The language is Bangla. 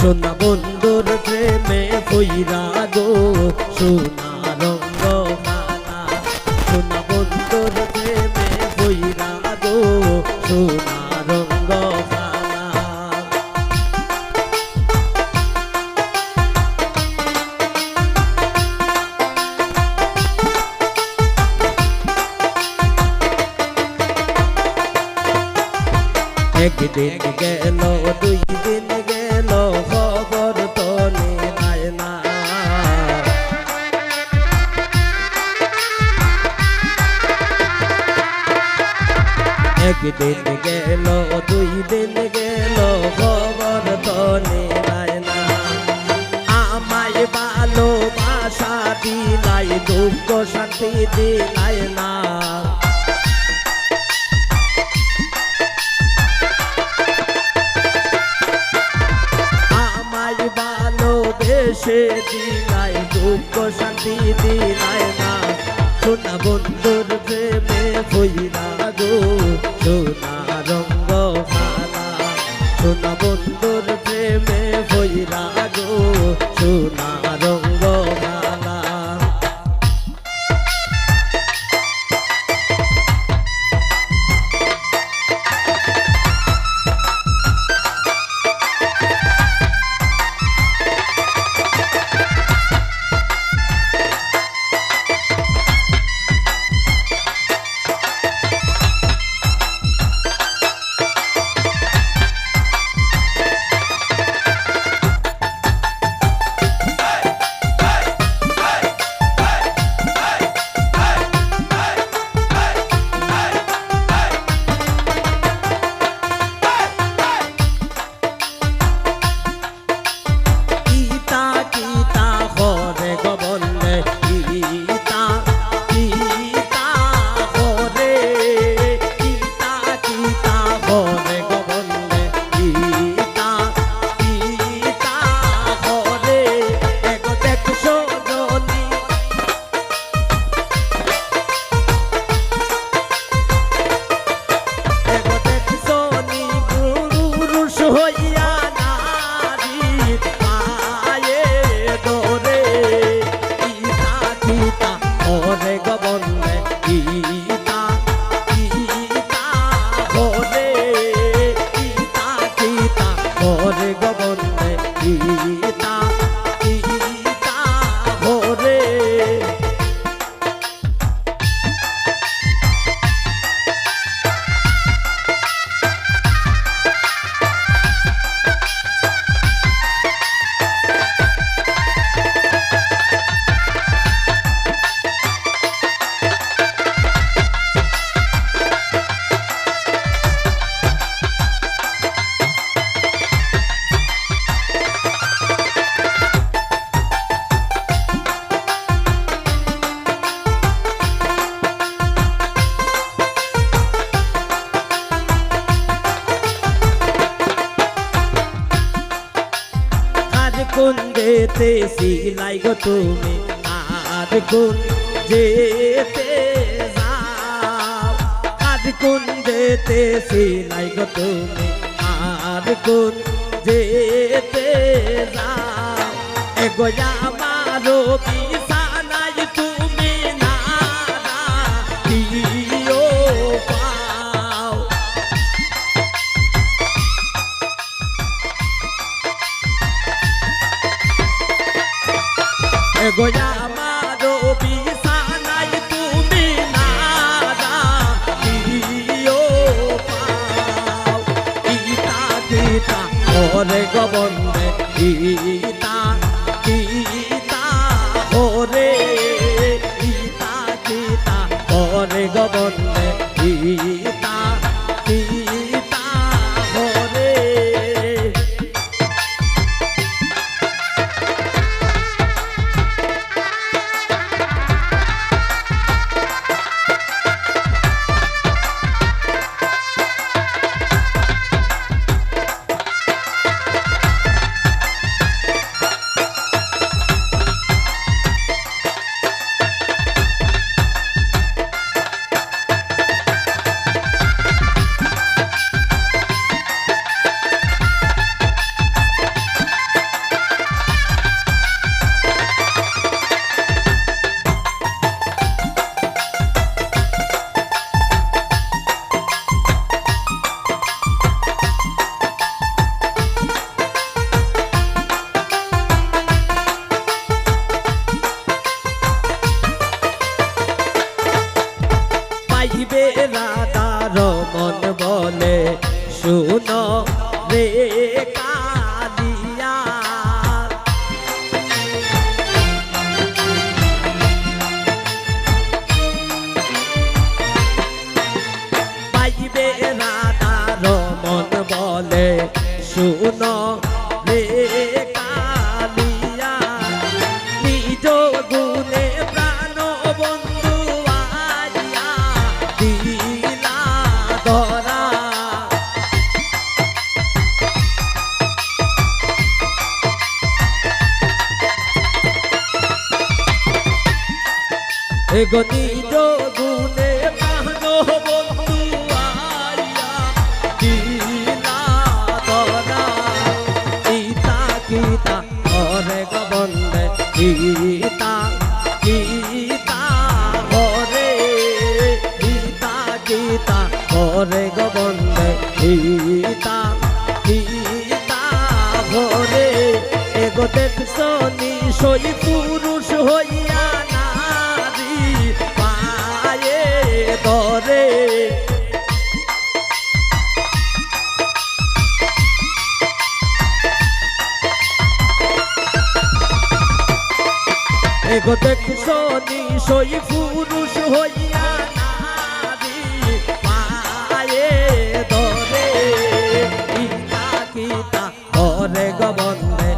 সোনা বন্ধুর প্রেমে পইরা গো সোনা রঙ্গ মালা সোনা বন্ধুর প্রেমে পইরা গো সোনা রঙ্গ মালা একদিন গেল দুই দিন গেল খবর তো নিলায় না একদিন গেল দুই দিন গেল খবর তো নিলায় না আমায় ভালোবাসা দিলাই দুঃখ শান্তি দিলায় না সে দিলাই দুঃখ শান্তি দিলাই না সোনা বন্ধুর প্রেমে পইরা গো সোনা রঙ্গ মালা সোনা বন্ধুর প্রেমে পইরা গো সোনা রঙ্গ মালা কোন যেতে সিলাই গো তুমি আর কোন যেতে যাও আর কোন যেতে সিলাই গো তুমি আর কোন যেতে যাও এগো আমারো বিছানায় তুমি না দিও পাও এগো আমারো বিছানায় তুমি না দিও পাও ইতা গীতা ওরে গোবন্দে ইতা গীতা ওরে ইতা গীতা ওরে গোবন্দে ইতা গীতা ওরে এগো নিজ গুণে প্রাণ বন্ধু আইয়া দিলা ধরা গীতা গীতা হরে গোবন্দে গীতা গীতা হরে গীতা গীতা হরে গোবন্দে গীতা গীতা হরে এগো দেখছো নিশই পুরুষ হইয়া নারী পায়ে ধরে এগো দেখছো নিশই পুরুষ হইয়া নারী পায়ে ধরে গীতা গীতা হরে গোবন্দে